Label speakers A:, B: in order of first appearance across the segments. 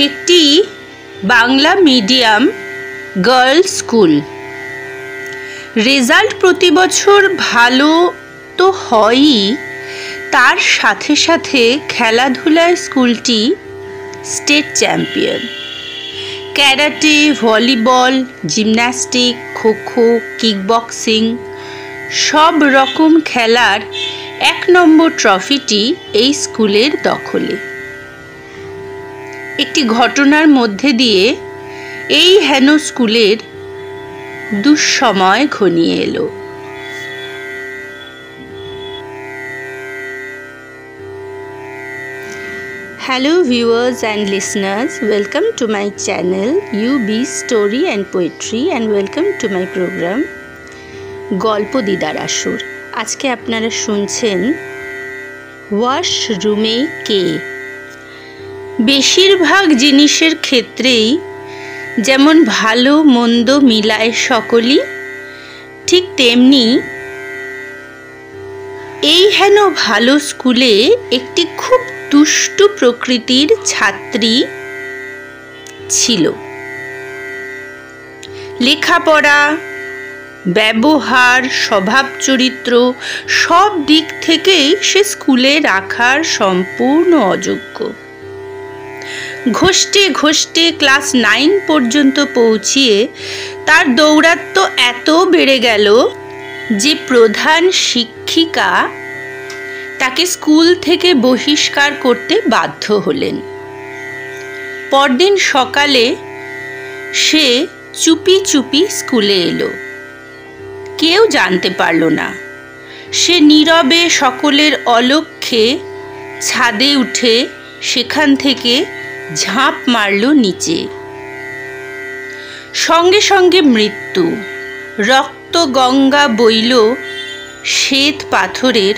A: একটি Bangla medium girls school. Result প্রতি বছর ভালো তো হয়ই, তার সাথে সাথে খেলাধুলায় স্কুলটি state champion. Karate, volleyball, gymnastic, kho kho, kickboxing সব রকম খেলার 1 নম্বর ট্রফিটি এই স্কুলের দখলে। একটি ঘটনার মধ্যে দিয়ে এই হেন স্কুলের দুঃসময় ঘনিয়ে এলো। Hello viewers and listeners, welcome to my channel UB Story and Poetry and welcome to my program গল্প দিদার আসর। আজকে আপনারা শুনছেন ওয়াশরুমে কে। বেশিরভাগ জিনিসের ক্ষেত্রেই যেমন ভালো মন্দ মিলায় সকলই, ঠিক তেমনি এই হেন ভালো স্কুলে একটি খুব দুষ্টু প্রকৃতির ছাত্রী ছিল। লেখাপড়া, ব্যবহার, স্বভাব চরিত্র সব দিক থেকেই সে স্কুলে রাখার সম্পূর্ণ অযোগ্য। ঘষ্টে ঘষ্টে ক্লাস 9 পর্যন্ত পৌঁছিয়ে তার দৌরাত্ম্য এত বেড়ে গেল যে প্রধান শিক্ষিকা তাকে স্কুল থেকে বহিষ্কার করতে বাধ্য হলেন। পরদিন সকালে সে চুপি চুপি স্কুলে এলো। কেউ জানতে পারল না। সে নীরবে সকলের অলক্ষ্যে ছাদে উঠে সেখান থেকে ঝাঁপ মারল নিচে। সঙ্গে সঙ্গে মৃত্যু। রক্ত গঙ্গা বইল শ্বেত পাথরের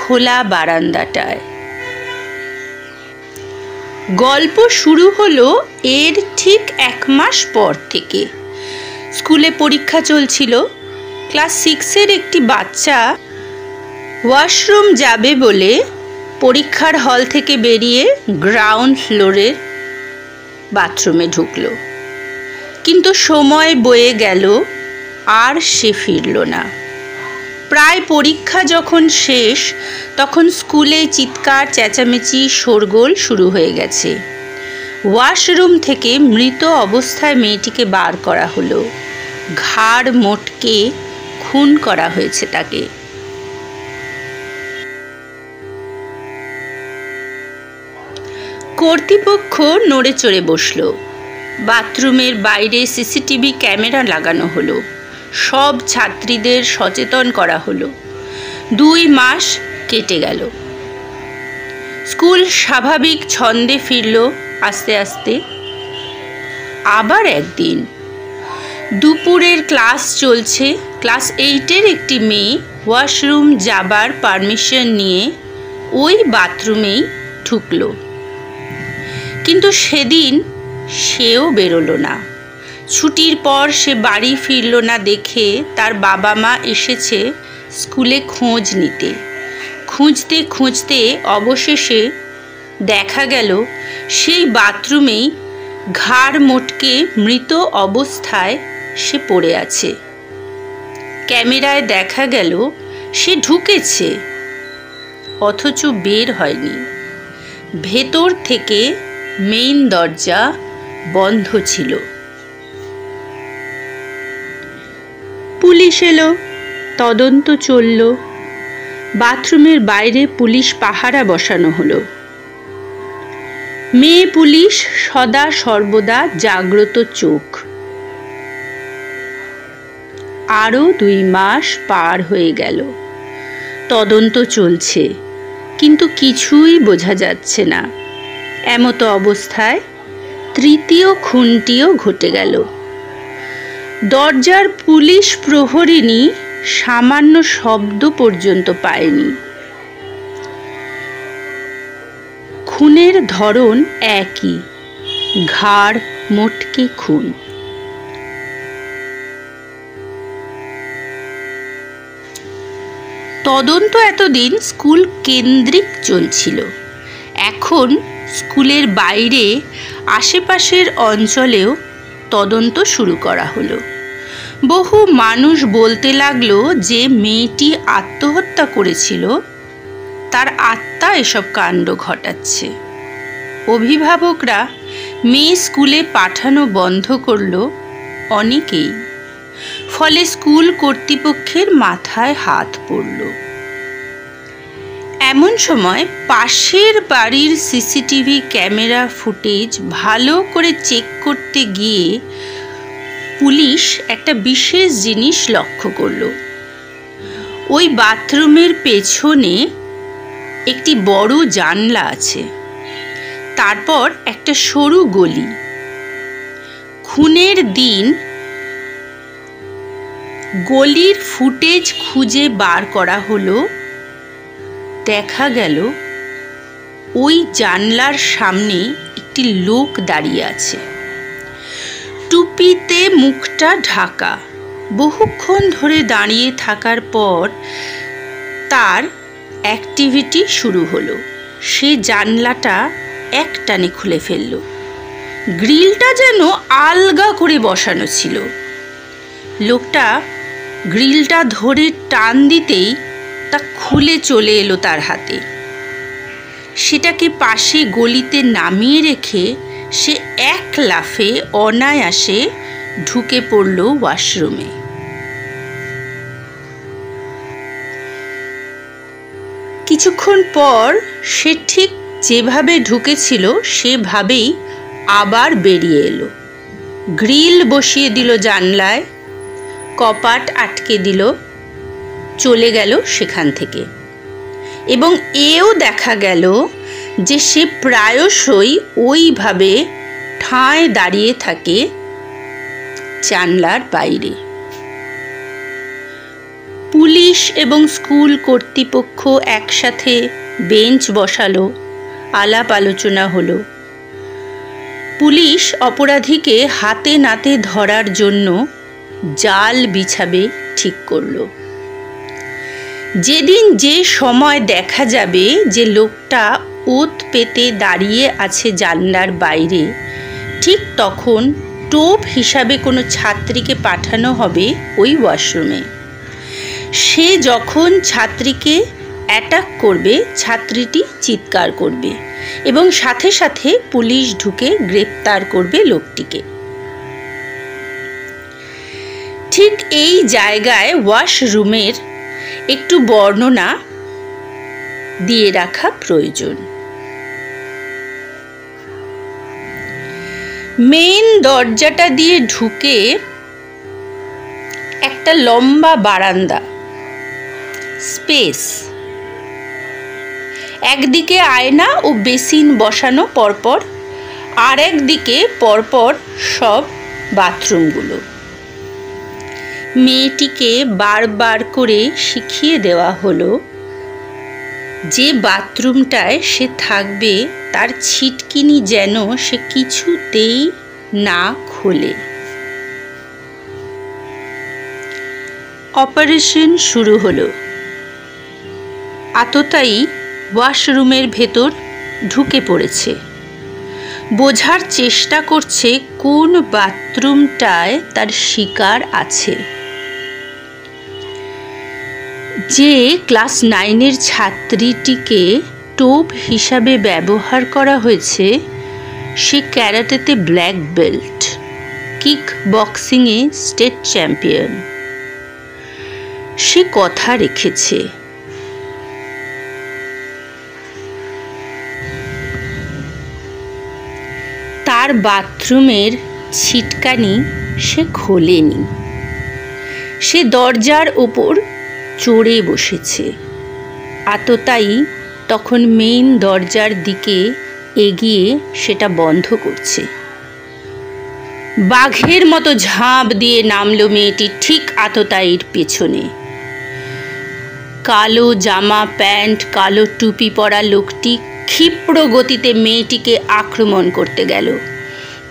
A: খোলা বারান্দাটায়। গল্প শুরু হলো এর ঠিক 1 মাস পর থেকে। স্কুলে পরীক্ষা চলছিল। ক্লাস 6-এর একটি বাচ্চা ওয়াশরুম যাবে বলে পরীক্ষার হল থেকে বেরিয়ে গ্রাউন্ড ফ্লোরের বাথরুমে ঢুকলো, কিন্তু সময় বয়ে গেল আর সে ফিরল না। প্রায় পরীক্ষা যখন শেষ তখন স্কুলে চিৎকার চেঁচামেচি শোরগোল শুরু হয়ে গেছে। ওয়াশরুম থেকে মৃত অবস্থায় মেয়েটিকে বার করা হলো। ঘাড় মোটকে খুন করা হয়েছে তাকে। কর্তৃপক্ষ নড়ে চড়ে বসল। বাথরুমের বাইরে সিসিটিভি ক্যামেরা লাগানো হলো। সব ছাত্রীদের সচেতন করা হলো। 2 মাস কেটে গেল। স্কুল স্বাভাবিক ছন্দে ফিরল আস্তে আস্তে। আবার একদিন দুপুরের ক্লাস চলছে। ক্লাস 8-এর একটি মেয়ে ওয়াশরুম যাবার পারমিশন নিয়ে ওই বাথরুমেই ঢুকল, কিন্তু সেদিন সেও বেরোলো না। ছুটির পর সে বাড়ি ফিরল না দেখে তার বাবা মা এসেছে স্কুলে খোঁজ নিতে। খুঁজতে খুঁজতে অবশেষে দেখা গেল সেই বাথরুমেই ঘাড় মোটকে মৃত অবস্থায় সে পড়ে আছে। ক্যামেরায় দেখা গেল সে ঢুকেছে অথচ বের হয়নি। ভেতর থেকে মেইন দরজা বন্ধ ছিল। পুলিশ এলো, তদন্ত চলল। বাথরুমের বাইরে পুলিশ পাহারা বসানো হলো। মেয়ে পুলিশ সদা সর্বদা জাগ্রত চোখ। আরও 2 মাস পার হয়ে গেল। তদন্ত চলছে, কিন্তু কিছুই বোঝা যাচ্ছে না। এমতো অবস্থায় 3য় খুনটিও ঘটে গেল। দরজার পুলিশ প্রহরিণী সামান্য শব্দ পর্যন্ত পায়নি। খুনের ধরন একই, ঘাড় মোটকে খুন। তদন্ত এতদিন স্কুল কেন্দ্রিক চলছিল। এখন স্কুলের বাইরে আশেপাশের অঞ্চলেও তদন্ত শুরু করা হলো। বহু মানুষ বলতে লাগলো যে মেয়েটি আত্মহত্যা করেছিল, তার আত্মা এসব কাণ্ড ঘটাচ্ছে। অভিভাবকরা মেয়ে স্কুলে পাঠানো বন্ধ করলো অনেকেই। ফলে স্কুল কর্তৃপক্ষের মাথায় হাত পড়ল। এমন সময় পাশের বাড়ির সিসিটিভি ক্যামেরা ফুটেজ ভালো করে চেক করতে গিয়ে পুলিশ একটা বিশেষ জিনিস লক্ষ্য করল। ওই বাথরুমের পেছনে একটি বড় জানলা আছে, তারপর একটা সরু গলি। খুনের দিন গলির ফুটেজ খুঁজে বার করা হলো। দেখা গেল ওই জানলার সামনে একটি লোক দাঁড়িয়ে আছে, টুপিতে মুখটা ঢাকা। বহুক্ষণ ধরে দাঁড়িয়ে থাকার পর তার অ্যাক্টিভিটি শুরু হলো। সে জানলাটা একটানে খুলে ফেলল। গ্রিলটা যেন আলগা করে বসানো ছিল। লোকটা গ্রিলটা ধরে টান দিতেই তা খুলে চলে এলো তার হাতে। সেটাকে পাশে গলিতে নামিয়ে রেখে সে এক লাফে অনায়াসে ঢুকে পড়ল ওয়াশরুমে। কিছুক্ষণ পর সে ঠিক যেভাবে ঢুকেছিল সেভাবেই আবার বেরিয়ে এলো। গ্রিল বসিয়ে দিল জানলায়, কপাট আটকে দিল, চলে গেল সেখান থেকে। এবং এও দেখা গেল যে সে প্রায়শই ওইভাবে ঠায় দাঁড়িয়ে থাকে জানলার বাইরে। পুলিশ এবং স্কুল কর্তৃপক্ষ একসাথে বেঞ্চ বসালো, আলাপ আলোচনা হলো। পুলিশ অপরাধীকে হাতে নাতে ধরার জন্য জাল বিছাবে ঠিক করলো। যেদিন যে সময় দেখা যাবে যে লোকটা ওত পেতে দাঁড়িয়ে আছে জানলার বাইরে, ঠিক তখন টোপ হিসাবে কোনো ছাত্রীকে পাঠানো হবে ওই ওয়াশরুমে। সে যখন ছাত্রীকে অ্যাটাক করবে, ছাত্রীটি চিৎকার করবে এবং সাথে সাথে পুলিশ ঢুকে গ্রেপ্তার করবে লোকটিকে। ঠিক এই জায়গায় ওয়াশরুমের একটু বর্ণনা দিয়ে রাখা প্রয়োজন। মেইন দরজাটা দিয়ে ঢুকে একটা লম্বা বারান্দা, স্পেস, একদিকে আয়না ও বেসিন বসানো পরপর, আর একদিকে পরপর সব বাথরুমগুলো। মেয়েটিকে বারবার করে শিখিয়ে দেওয়া হলো যে বাথরুমটায় সে থাকবে তার ছিটকিনি যেন সে কিছুতেই না খোলে। অপারেশন শুরু হলো। আততায়ী ওয়াশরুমের ভেতর ঢুকে পড়েছে, বোঝার চেষ্টা করছে কোন বাথরুমটায় তার শিকার আছে। যে ক্লাস 9-এর ছাত্রীটিকে টোপ হিসাবে ব্যবহার করা হয়েছে সে ক্যারাটেতে ব্ল্যাক বেল্ট, কিক বক্সিংয়ে স্টেট চ্যাম্পিয়ন। সে কথা রেখেছে। তার বাথরুমের ছিটকানি সে খোলেনি। সে দরজার ওপর চড়ে বসেছে। আততায়ী তখন মেইন দরজার দিকে এগিয়ে সেটা বন্ধ করছে। বাঘের মতো ঝাঁপ দিয়ে নামলো মেয়েটি ঠিক আততায়ীর পেছনে। কালো জামা প্যান্ট, কালো টুপি পরা লোকটি ক্ষিপ্র গতিতে মেয়েটিকে আক্রমণ করতে গেল।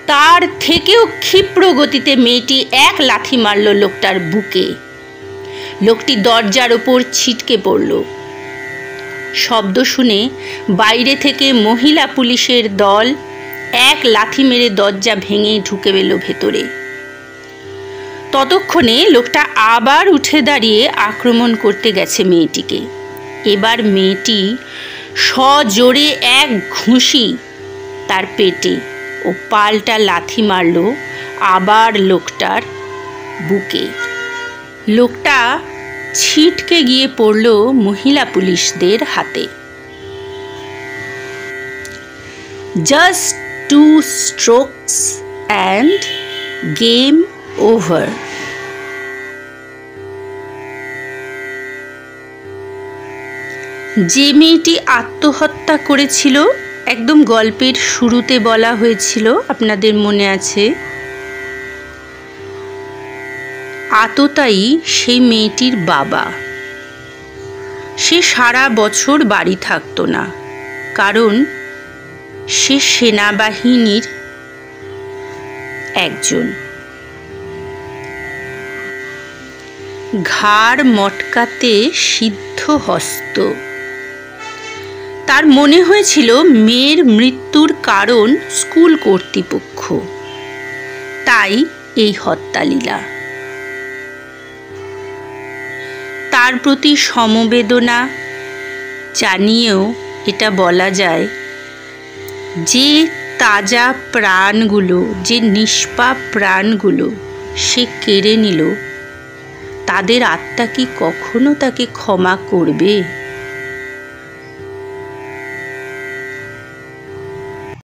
A: তার থেকেও ক্ষিপ্র গতিতে মেয়েটি এক লাথি মারল লোকটার বুকে। লোকটি দরজার ওপর ছিটকে পড়ল। শব্দ শুনে বাইরে থেকে মহিলা পুলিশের দল এক লাথি মেরে দরজা ভেঙে ঢুকে এলো ভেতরে। ততক্ষণে লোকটা আবার উঠে দাঁড়িয়ে আক্রমণ করতে গেছে মেয়েটিকে। এবার মেয়েটি সজোরে এক ঘুষি তার পেটে ও পাল্টা লাথি মারল আবার লোকটার বুকে। লোকটা ছিটকে গিয়ে পড়ল মহিলা পুলিশদের হাতে। Just 2 strokes and game over. যে মেয়েটি আত্মহত্যা করেছিল একদম গল্পের শুরুতে বলা হয়েছিল, আপনাদের মনে আছে? আততায়ী সেই মেয়েটির বাবা। সে সারা বছর বাড়ি থাকতো না, কারণ সে সেনাবাহিনীর একজন। ঘাড় মটকাতে সিদ্ধ হস্ত। তার মনে হয়েছিল মেয়ের মৃত্যুর কারণ স্কুল কর্তৃপক্ষ, তাই এই হত্যালীলা। তার প্রতি সমবেদনা জানিয়েও এটা বলা যায় যে তাজা প্রাণগুলো, যে নিষ্পাপ প্রাণগুলো সে কেড়ে নিল, তাদের আত্মা কি কখনো তাকে ক্ষমা করবে?